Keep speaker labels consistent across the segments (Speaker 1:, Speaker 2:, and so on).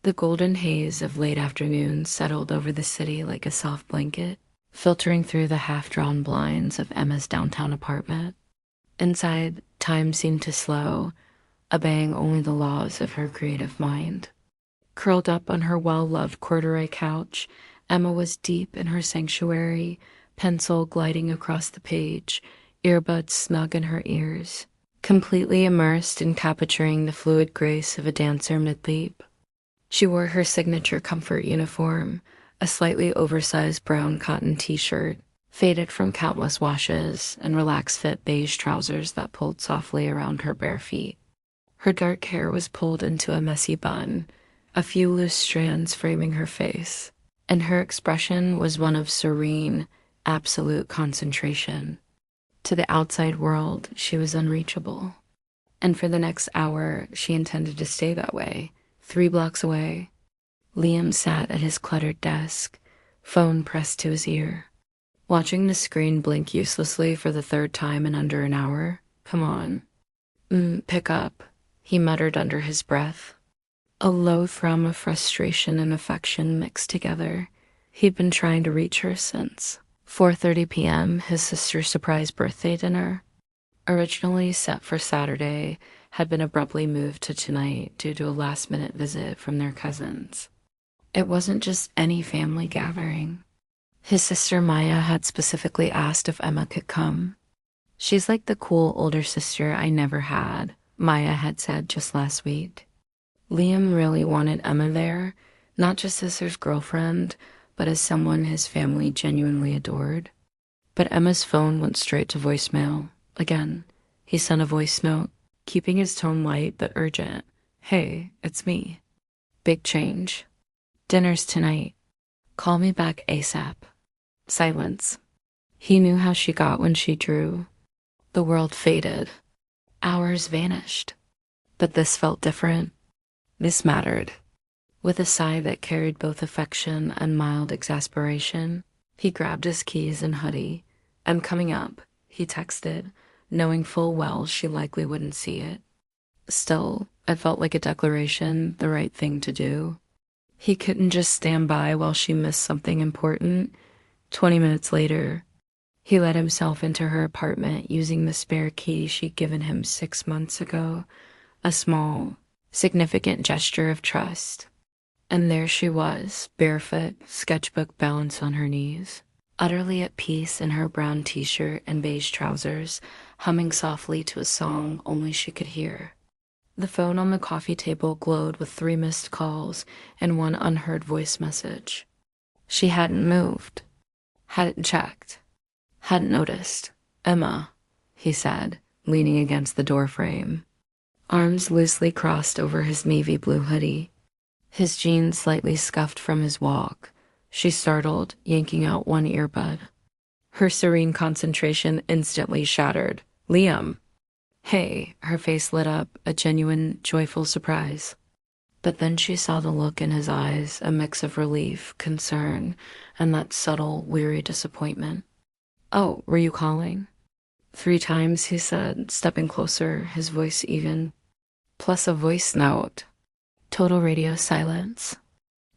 Speaker 1: The golden haze of late afternoon settled over the city like a soft blanket, filtering through the half-drawn blinds of Emma's downtown apartment. Inside, time seemed to slow, obeying only the laws of her creative mind. Curled up on her well-loved corduroy couch, Emma was deep in her sanctuary, pencil gliding across the page, earbuds snug in her ears, completely immersed in capturing the fluid grace of a dancer mid-leap. She wore her signature comfort uniform, a slightly oversized brown cotton t-shirt, faded from countless washes, and relaxed fit beige trousers that pulled softly around her bare feet. Her dark hair was pulled into a messy bun, a few loose strands framing her face, and her expression was one of serene, absolute concentration. To the outside world, she was unreachable. And for the next hour, she intended to stay that way. 3 blocks away, Liam sat at his cluttered desk, phone pressed to his ear. Watching the screen blink uselessly for the 3rd time in under an hour. Come on. Pick up, he muttered under his breath. A low thrum of frustration and affection mixed together. He'd been trying to reach her since 4:30 p.m., his sister's surprise birthday dinner. Originally set for Saturday, had been abruptly moved to tonight due to a last-minute visit from their cousins. It wasn't just any family gathering. His sister Maya had specifically asked if Emma could come. She's like the cool older sister I never had, Maya had said just last week. Liam really wanted Emma there, not just as his girlfriend, but as someone his family genuinely adored. But Emma's phone went straight to voicemail. Again, he sent a voice note, keeping his tone light but urgent. Hey, it's me. Big change. Dinner's tonight. Call me back ASAP. Silence. He knew how she got when she drew. The world faded. Hours vanished. But this felt different. This mattered. With a sigh that carried both affection and mild exasperation, he grabbed his keys and hoodie. I'm coming up, he texted, knowing full well she likely wouldn't see it. Still, it felt like a declaration, the right thing to do. He couldn't just stand by while she missed something important. 20 minutes later, he let himself into her apartment using the spare key she'd given him 6 months ago, a small, significant gesture of trust. And there she was, barefoot, sketchbook balanced on her knees, utterly at peace in her brown t-shirt and beige trousers, humming softly to a song only she could hear. The phone on the coffee table glowed with 3 missed calls and 1 unheard voice message. She hadn't moved, hadn't checked, hadn't noticed. Emma, he said, leaning against the doorframe, arms loosely crossed over his navy blue hoodie, his jeans slightly scuffed from his walk. She startled, yanking out 1 earbud. Her serene concentration instantly shattered. Liam. Hey, her face lit up, a genuine, joyful surprise. But then she saw the look in his eyes, a mix of relief, concern, and that subtle, weary disappointment. Oh, were you calling? 3 times, he said, stepping closer, his voice even. Plus a voice note. Total radio silence.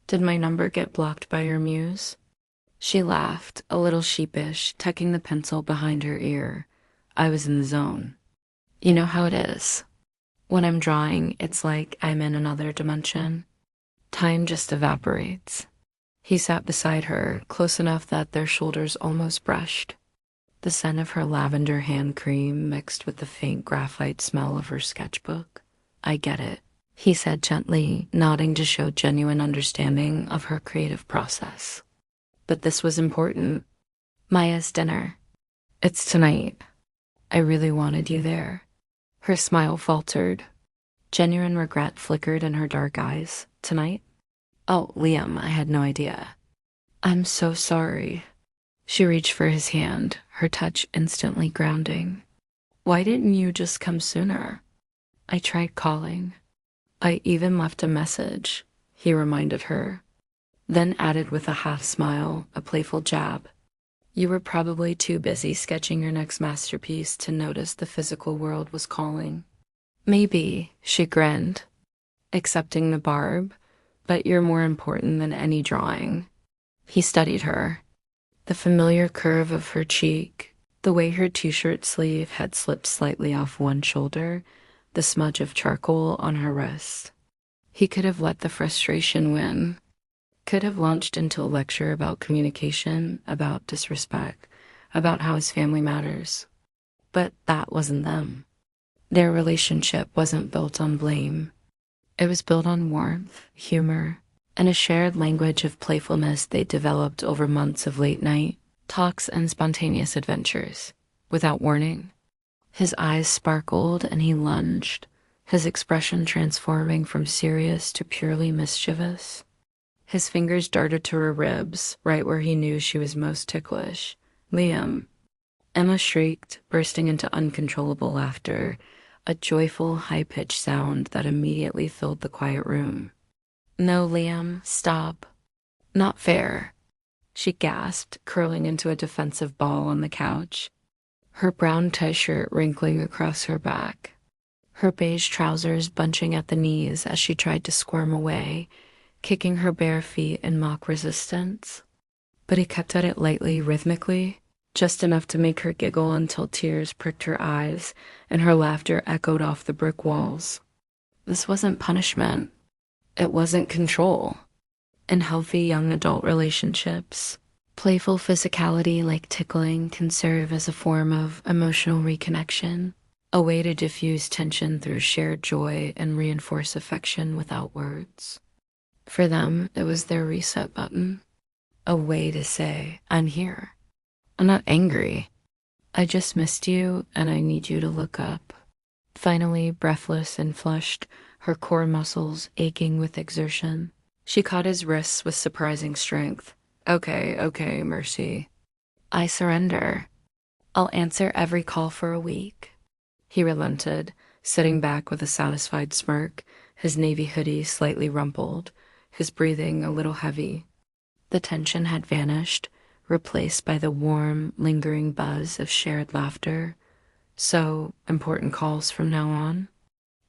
Speaker 1: Did my number get blocked by your muse? She laughed, a little sheepish, tucking the pencil behind her ear. I was in the zone. You know how it is. When I'm drawing, it's like I'm in another dimension. Time just evaporates. He sat beside her, close enough that their shoulders almost brushed. The scent of her lavender hand cream mixed with the faint graphite smell of her sketchbook. I get it, he said gently, nodding to show genuine understanding of her creative process. But this was important. Maya's dinner. It's tonight. I really wanted you there. Her smile faltered. Genuine regret flickered in her dark eyes. Tonight? Oh, Liam, I had no idea. I'm so sorry. She reached for his hand, her touch instantly grounding. Why didn't you just come sooner? I tried calling. I even left a message, he reminded her, then added with a half smile, a playful jab. You were probably too busy sketching your next masterpiece to notice the physical world was calling. Maybe, she grinned, accepting the barb, but you're more important than any drawing. He studied her. The familiar curve of her cheek, the way her t-shirt sleeve had slipped slightly off one shoulder, the smudge of charcoal on her wrist. He could have let the frustration win, could have launched into a lecture about communication, about disrespect, about how his family matters. But that wasn't them. Their relationship wasn't built on blame. It was built on warmth, humor, and a shared language of playfulness they developed over months of late night talks and spontaneous adventures. Without warning, his eyes sparkled and he lunged, his expression transforming from serious to purely mischievous. His fingers darted to her ribs, right where he knew she was most ticklish. "Liam." Emma shrieked, bursting into uncontrollable laughter, a joyful, high-pitched sound that immediately filled the quiet room. "No, Liam, stop. Not fair," she gasped, curling into a defensive ball on the couch, her brown t-shirt wrinkling across her back, her beige trousers bunching at the knees as she tried to squirm away, kicking her bare feet in mock resistance. But he kept at it lightly, rhythmically, just enough to make her giggle until tears pricked her eyes and her laughter echoed off the brick walls. This wasn't punishment. It wasn't control. In healthy young adult relationships, playful physicality like tickling can serve as a form of emotional reconnection, a way to diffuse tension through shared joy and reinforce affection without words. For them, it was their reset button, a way to say, "I'm here. I'm not angry. I just missed you and I need you to look up." Finally, breathless and flushed, her core muscles aching with exertion, she caught his wrists with surprising strength. Okay, Mercy. "I surrender. I'll answer every call for a week." He relented, sitting back with a satisfied smirk, his navy hoodie slightly rumpled, his breathing a little heavy. The tension had vanished, replaced by the warm, lingering buzz of shared laughter. "So, important calls from now on?"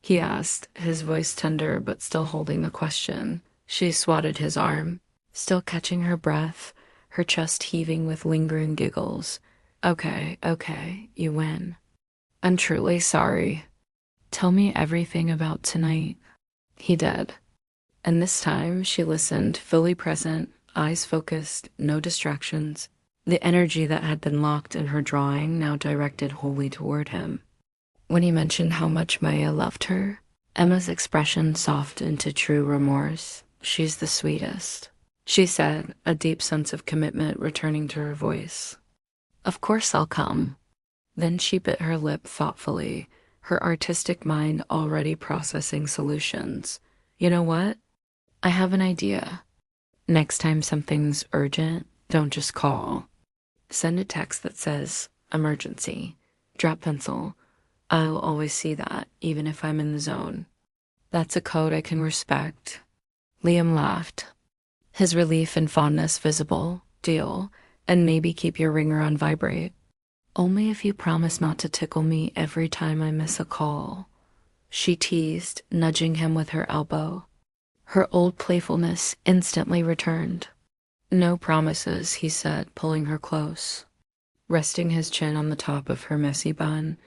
Speaker 1: he asked, his voice tender but still holding the question. She swatted his arm, still catching her breath, her chest heaving with lingering giggles. Okay, you win. "I'm truly sorry. Tell me everything about tonight." He did. And this time she listened, fully present, eyes focused, no distractions. The energy that had been locked in her drawing now directed wholly toward him. When he mentioned how much Maya loved her, Emma's expression softened to true remorse. "She's the sweetest," she said, a deep sense of commitment returning to her voice. "Of course I'll come." Then she bit her lip thoughtfully, her artistic mind already processing solutions. "You know what? I have an idea. Next time something's urgent, don't just call. Send a text that says, 'Emergency.' Drop pencil. I'll always see that, even if I'm in the zone. That's a code I can respect." Liam laughed, his relief and fondness visible. "Deal. And maybe keep your ringer on vibrate. Only if you promise not to tickle me every time I miss a call," she teased, nudging him with her elbow. Her old playfulness instantly returned. "No promises," he said, pulling her close. Resting his chin on the top of her messy bun,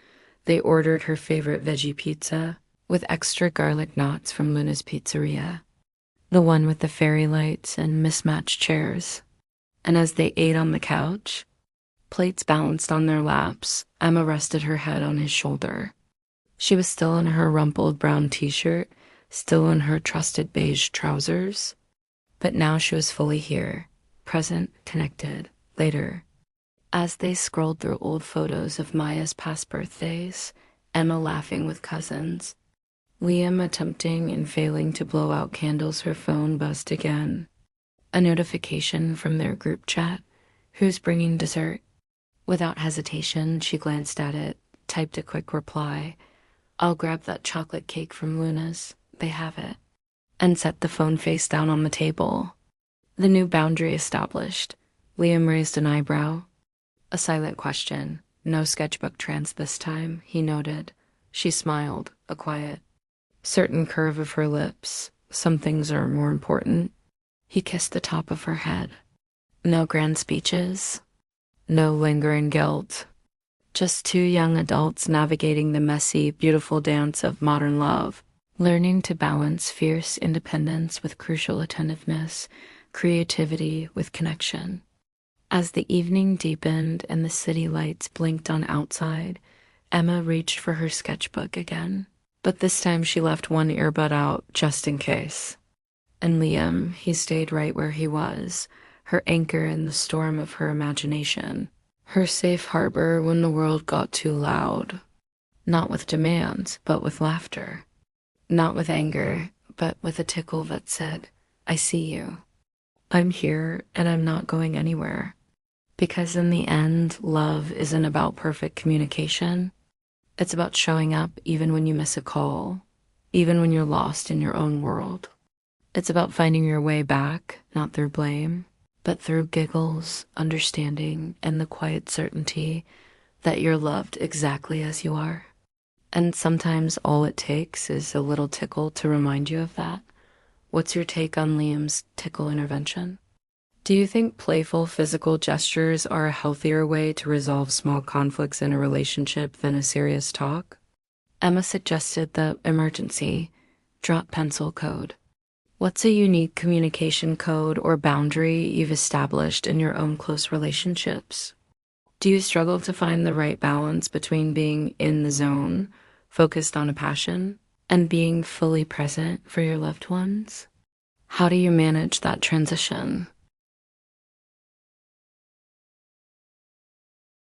Speaker 1: they ordered her favorite veggie pizza with extra garlic knots from Luna's Pizzeria, the one with the fairy lights and mismatched chairs. And as they ate on the couch, plates balanced on their laps, Emma rested her head on his shoulder. She was still in her rumpled brown t-shirt, still in her trusted beige trousers, but now she was fully here, present, connected. Later, as they scrolled through old photos of Maya's past birthdays, Emma laughing with cousins, Liam attempting and failing to blow out candles, her phone buzzed again. A notification from their group chat. "Who's bringing dessert?" Without hesitation, she glanced at it, typed a quick reply. "I'll grab that chocolate cake from Luna's. They have it." And set the phone face down on the table. The new boundary established. Liam raised an eyebrow. A silent question. No sketchbook trance this time, he noted. She smiled, a quiet, certain curve of her lips, Some things are more important. He kissed the top of her head. No grand speeches, no lingering guilt. Just two young adults navigating the messy, beautiful dance of modern love, learning to balance fierce independence with crucial attentiveness, creativity with connection. As the evening deepened and the city lights blinked on outside, Emma reached for her sketchbook again. But this time she left one earbud out just in case. And Liam, he stayed right where he was, her anchor in the storm of her imagination, her safe harbor when the world got too loud. Not with demands, but with laughter. Not with anger, but with a tickle that said, I see you. I'm here and I'm not going anywhere. Because in the end, love isn't about perfect communication. It's about showing up even when you miss a call, even when you're lost in your own world. It's about finding your way back, not through blame, but through giggles, understanding, and the quiet certainty that you're loved exactly as you are. And sometimes all it takes is a little tickle to remind you of that. What's your take on Liam's tickle intervention? Do you think playful physical gestures are a healthier way to resolve small conflicts in a relationship than a serious talk? Emma suggested the emergency drop pencil code. What's a unique communication code or boundary you've established in your own close relationships? Do you struggle to find the right balance between being in the zone, focused on a passion, and being fully present for your loved ones? How do you manage that transition?